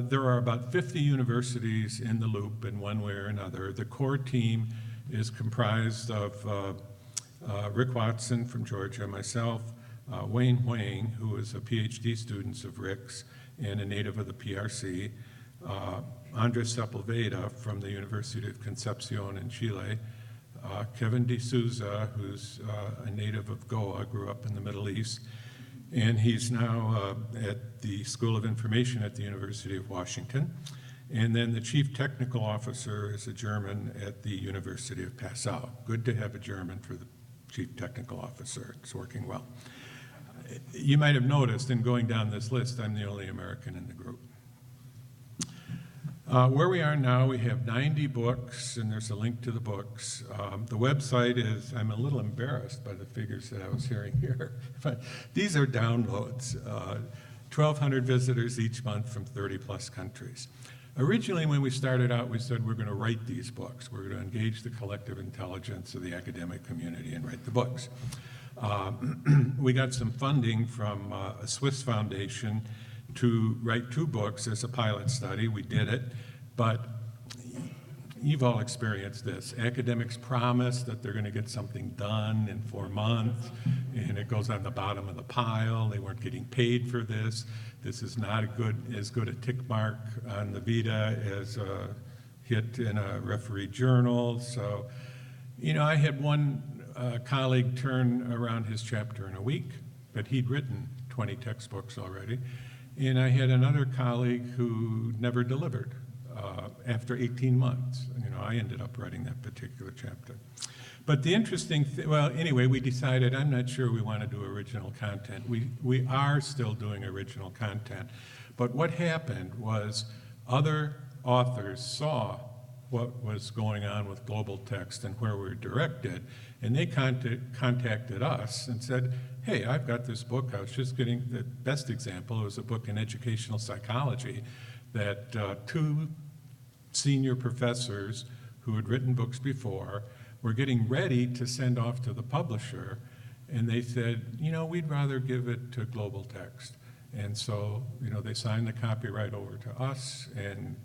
there are about 50 universities in the loop in one way or another. The core team is comprised of Rick Watson from Georgia, myself, Wayne Huang, who is a PhD student of Rick's and a native of the PRC, Andres Sepulveda from the University of Concepcion in Chile, Kevin De Souza, who's a native of Goa, grew up in the Middle East, and he's now at the School of Information at the University of Washington. And then the chief technical officer is a German at the University of Passau. Good to have a German for the chief technical officer. It's working well. You might have noticed in going down this list, I'm the only American in the group. Where we are now, we have 90 books, and there's a link to the books. The website is, I'm a little embarrassed by the figures that I was hearing here, but these are downloads. 1,200 visitors each month from 30 plus countries. Originally, when we started out, we said we're going to write these books. We're going to engage the collective intelligence of the academic community and write the books. We got some funding from a Swiss foundation to write 2 books as a pilot study. We did it, but you've all experienced this. Academics promise that they're going to get something done in 4 months, and it goes on the bottom of the pile. They weren't getting paid for this. This is not as good a tick mark on the Vita as a hit in a referee journal. So, you know, I had one colleague turn around his chapter in a week, but he'd written 20 textbooks already. And I had another colleague who never delivered after 18 months. You know, I ended up writing that particular chapter. But the interesting thing, well, anyway, we decided, I'm not sure we want to do original content. We are still doing original content. But what happened was other authors saw what was going on with global text and where we were directed, and they contacted us and said, hey, I've got this book. I was just getting, the best example was a book in educational psychology that 2 senior professors who had written books before were getting ready to send off to the publisher, and they said, you know, we'd rather give it to global text. And so, they sign the copyright over to us, and,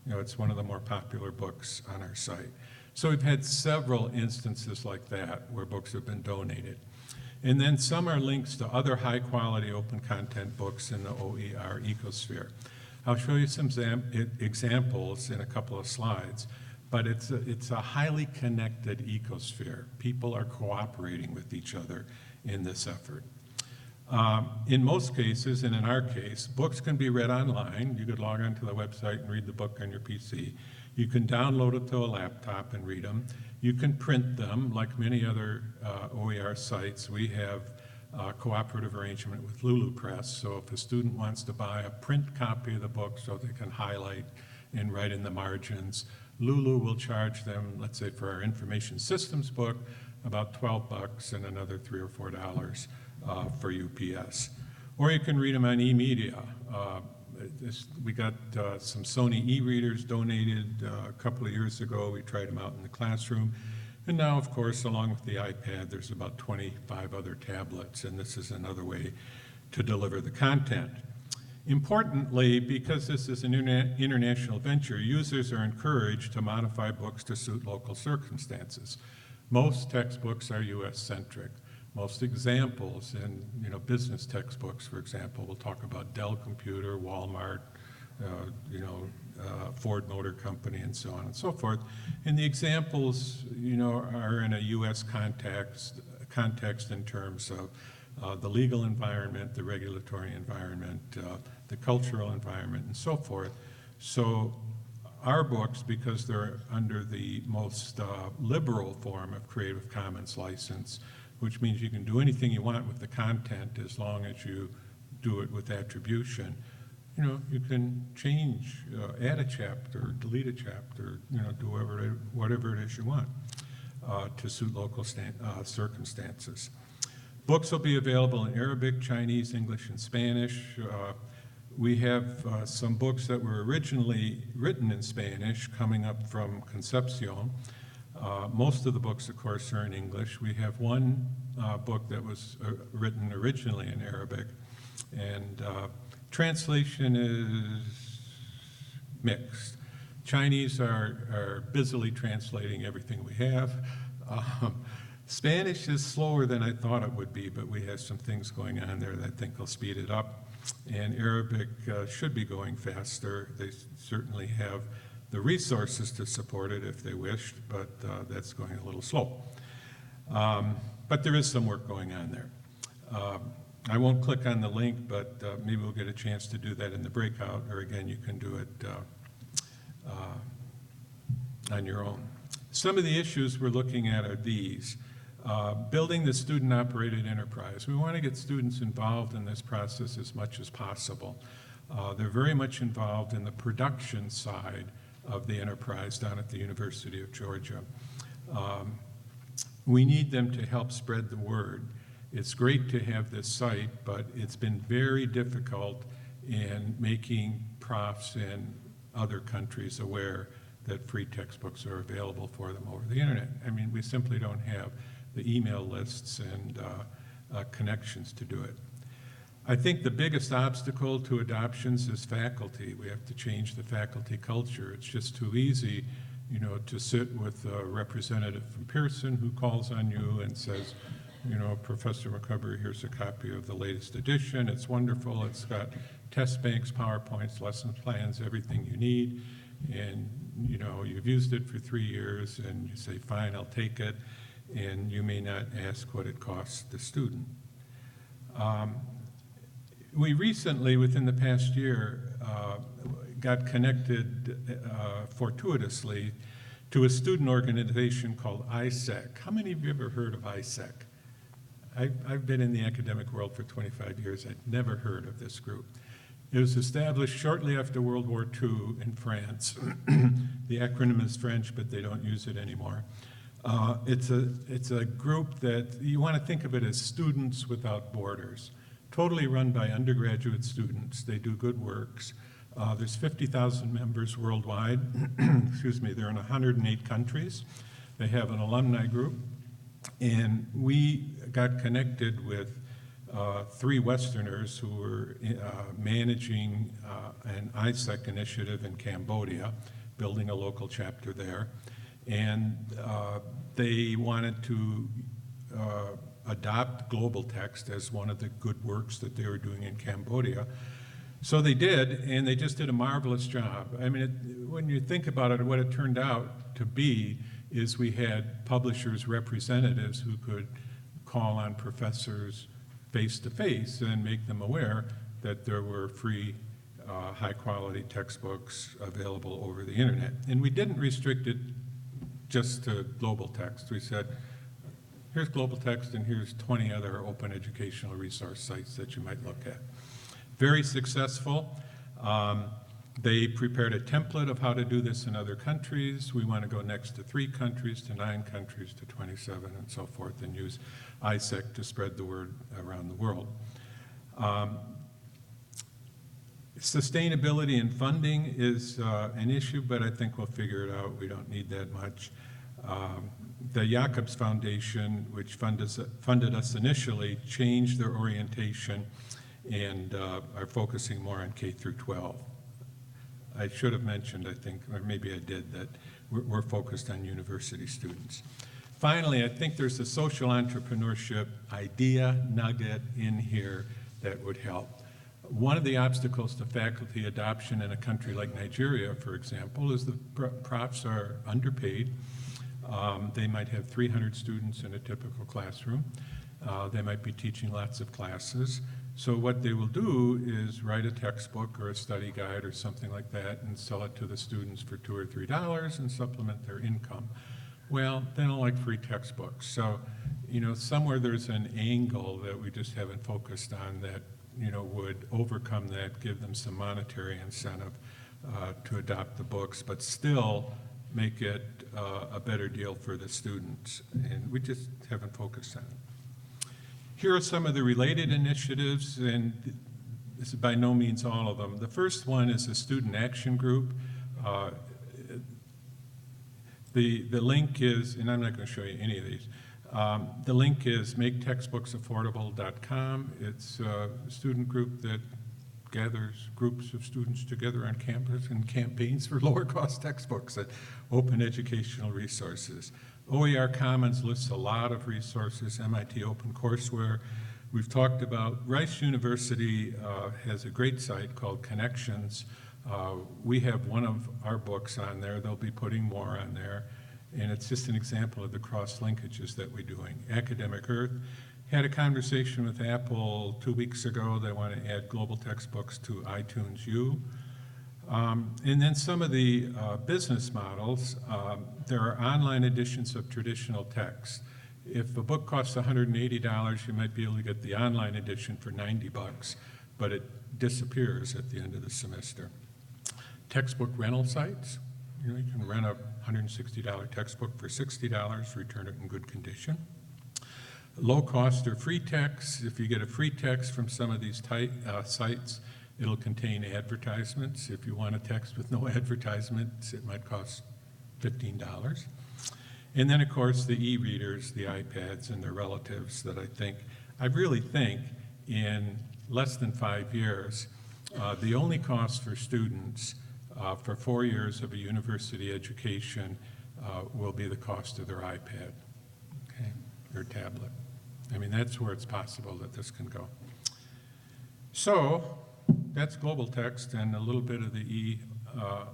it's one of the more popular books on our site. So we've had several instances like that where books have been donated. And then some are links to other high-quality open content books in the OER ecosphere. I'll show you some examples in a couple of slides, but it's a highly connected ecosphere. People are cooperating with each other in this effort. In most cases, and in our case, books can be read online. You could log onto the website and read the book on your PC. You can download it to a laptop and read them. You can print them, like many other OER sites. We have a cooperative arrangement with Lulu Press, so if a student wants to buy a print copy of the book so they can highlight and write in the margins, Lulu will charge them, let's say for our information systems book, about $12 and another $3 or $4 for UPS. Or you can read them on e-media. We got some Sony e-readers donated a couple of years ago. We tried them out in the classroom. And now, of course, along with the iPad, there's about 25 other tablets, and this is another way to deliver the content. Importantly, because this is an international venture, users are encouraged to modify books to suit local circumstances. Most textbooks are US-centric. Most examples in business textbooks, for example, we'll talk about Dell Computer, Walmart, Ford Motor Company, and so on and so forth. And the examples, are in a U.S. context in terms of the legal environment, the regulatory environment, the cultural environment, and so forth. So our books, because they're under the most liberal form of Creative Commons license, which means you can do anything you want with the content as long as you do it with attribution. You can change, add a chapter, delete a chapter, do whatever it is you want to suit local circumstances. Books will be available in Arabic, Chinese, English, and Spanish. We have some books that were originally written in Spanish coming up from Concepcion. Most of the books, of course, are in English. We have one book that was written originally in Arabic, and translation is mixed. Chinese are busily translating everything we have. Spanish is slower than I thought it would be, but we have some things going on there that I think will speed it up. And Arabic should be going faster. They certainly have the resources to support it if they wished, but that's going a little slow. But there is some work going on there. I won't click on the link, but maybe we'll get a chance to do that in the breakout, or again, you can do it on your own. Some of the issues we're looking at are these. Building the student-operated enterprise. We want to get students involved in this process as much as possible. They're very much involved in the production side of the enterprise down at the University of Georgia. We need them to help spread the word. It's great to have this site, but it's been very difficult in making profs in other countries aware that free textbooks are available for them over the internet. I mean, we simply don't have the email lists and connections to do it. I think the biggest obstacle to adoptions is faculty. We have to change the faculty culture. It's just too easy, to sit with a representative from Pearson who calls on you and says, Professor McCubbrey, here's a copy of the latest edition. It's wonderful. It's got test banks, PowerPoints, lesson plans, everything you need. And, you've used it for 3 years, and you say, fine, I'll take it. And you may not ask what it costs the student. We recently, within the past year, got connected fortuitously to a student organization called ISEC. How many of you ever heard of ISEC? I've been in the academic world for 25 years. I'd never heard of this group. It was established shortly after World War II in France. The acronym is French, but they don't use it anymore. It's a group that you want to think of it as Students Without Borders, totally run by undergraduate students. They do good works. There's 50,000 members worldwide. Excuse me, they're in 108 countries. They have an alumni group. And we got connected with three Westerners who were managing an ISEC initiative in Cambodia, building a local chapter there. And they wanted to adopt global text as one of the good works that they were doing in Cambodia. So they did, and they just did a marvelous job. I mean, when you think about it, what it turned out to be is we had publishers' representatives who could call on professors face-to-face and make them aware that there were free, high-quality textbooks available over the internet. And we didn't restrict it just to global text. We said, here's global text and here's 20 other open educational resource sites that you might look at. Very successful. They prepared a template of how to do this in other countries. We want to go next to 3 countries, to 9 countries, to 27, and so forth, and use ISEC to spread the word around the world. Sustainability and funding is an issue, but I think we'll figure it out. We don't need that much. The Jacobs Foundation, which funded us initially, changed their orientation and are focusing more on K through 12. I should have mentioned, I think, or maybe I did, that we're focused on university students. Finally, I think there's a social entrepreneurship idea nugget in here that would help. One of the obstacles to faculty adoption in a country like Nigeria, for example, is the profs are underpaid. They might have 300 students in a typical classroom. They might be teaching lots of classes. So what they will do is write a textbook or a study guide or something like that and sell it to the students for $2 or $3 and supplement their income. Well, they don't like free textbooks. So, somewhere there's an angle that we just haven't focused on that, would overcome that, give them some monetary incentive to adopt the books, but still make it a better deal for the students. And we just haven't focused on it. Here are some of the related initiatives, and this is by no means all of them. The first one is a student action group. The link is, and I'm not going to show you any of these, the link is maketextbooksaffordable.com. It's a student group that gathers groups of students together on campus and campaigns for lower cost textbooks and open educational resources. OER Commons lists a lot of resources, MIT OpenCourseWare. We've talked about Rice University has a great site called Connections. We have one of our books on there. They'll be putting more on there. And it's just an example of the cross-linkages that we're doing. Academic Earth had a conversation with Apple 2 weeks ago. They want to add global textbooks to iTunes U. And then some of the business models, there are online editions of traditional text. If a book costs $180, you might be able to get the online edition for $90, but it disappears at the end of the semester. Textbook rental sites, you can rent a $160 textbook for $60, return it in good condition. Low cost or free text, if you get a free text from some of these sites, it'll contain advertisements. If you want a text with no advertisements, it might cost $15. And then, of course, the e-readers, the iPads, and their relatives that I really think in less than 5 years, the only cost for students for 4 years of a university education will be the cost of their iPad, okay, or tablet. I mean, that's where it's possible that this can go. So, that's global text and a little bit of the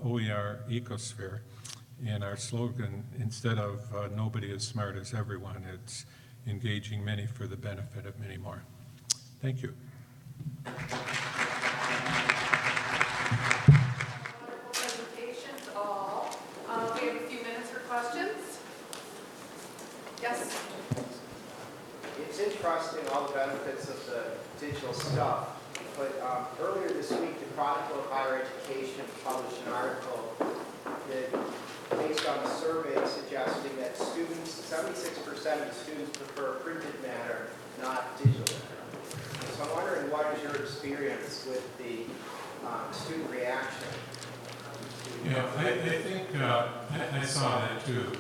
OER ecosphere. And our slogan, instead of nobody as smart as everyone, it's engaging many for the benefit of many more. Thank you. Presentations all. We have a few minutes for questions. Yes? It's interesting, all the benefits of the digital stuff. But earlier this week, the Chronicle of Higher Education published an article that, based on a survey suggesting that 76% of students prefer printed matter, not digital matter. So I'm wondering, what is your experience with the student reaction? Yeah, I think I saw that too.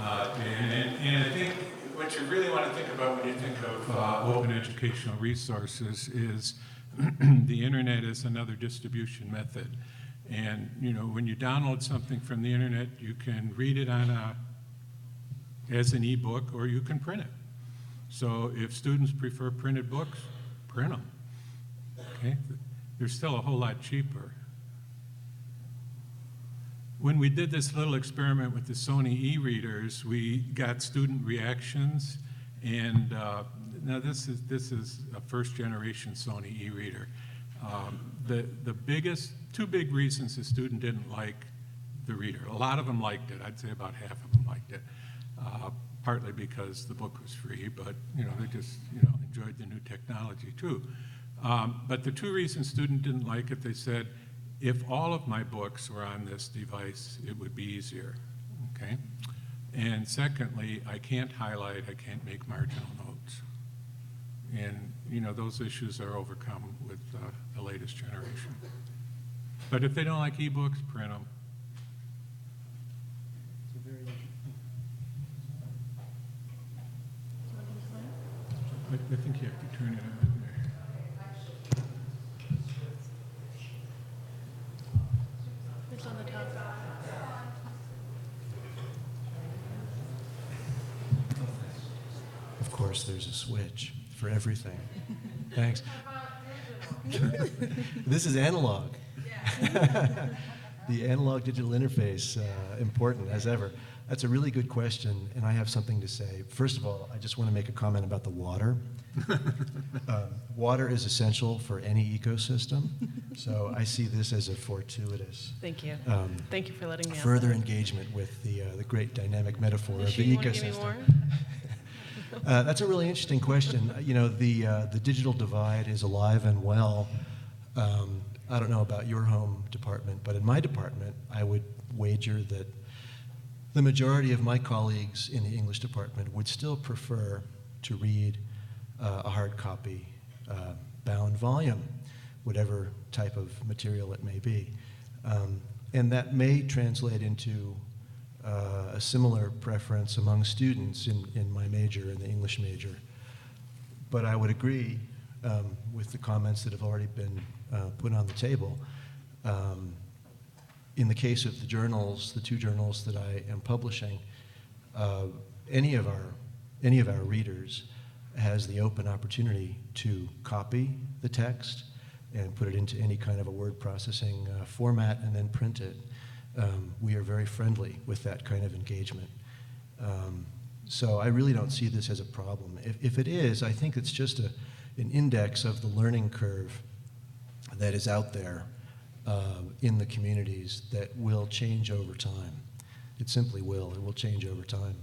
And I think what you really want to think about when you think of open educational resources is the internet is another distribution method. And, you know, when you download something from the internet, you can read it as an ebook, or you can print it. So if students prefer printed books, print them. Okay? They're still a whole lot cheaper. When we did this little experiment with the Sony e-readers, we got student reactions, and now this is a first-generation Sony e-reader. The biggest, two big reasons the student didn't like the reader. A lot of them liked it. I'd say about half of them liked it. Partly because the book was free, but you know they just enjoyed the new technology too. But the two reasons students didn't like it, they said, if all of my books were on this device, it would be easier. Okay. And secondly, I can't highlight, I can't make marginal notes. And you know those issues are overcome with the latest generation. But if they don't like ebooks, print them. I think you have to turn it on there. It's on the top. Of course, there's a switch for everything. Thanks. This is analog. The analog digital interface, important as ever. That's a really good question, and I have something to say. First of all, I just want to make a comment about the water. Water is essential for any ecosystem, so I see this as a fortuitous Thank you. Thank you for letting me further out. engagement with the great dynamic metaphor of Sure the you want to give me ecosystem. more? That's a really interesting question. You know, the digital divide is alive and well. I don't know about your home department, but in my department, I would wager that the majority of my colleagues in the English department would still prefer to read a hard copy bound volume, whatever type of material it may be. And that may translate into a similar preference among students in my major, in the English major. But I would agree with the comments that have already been put on the table. In the case of the journals, the two journals that I am publishing, any of our readers has the open opportunity to copy the text and put it into any kind of a word processing format and then print it. We are very friendly with that kind of engagement. So I really don't see this as a problem. If it is, I think it's just an index of the learning curve that is out there in the communities that will change over time. It simply will. It will change over time.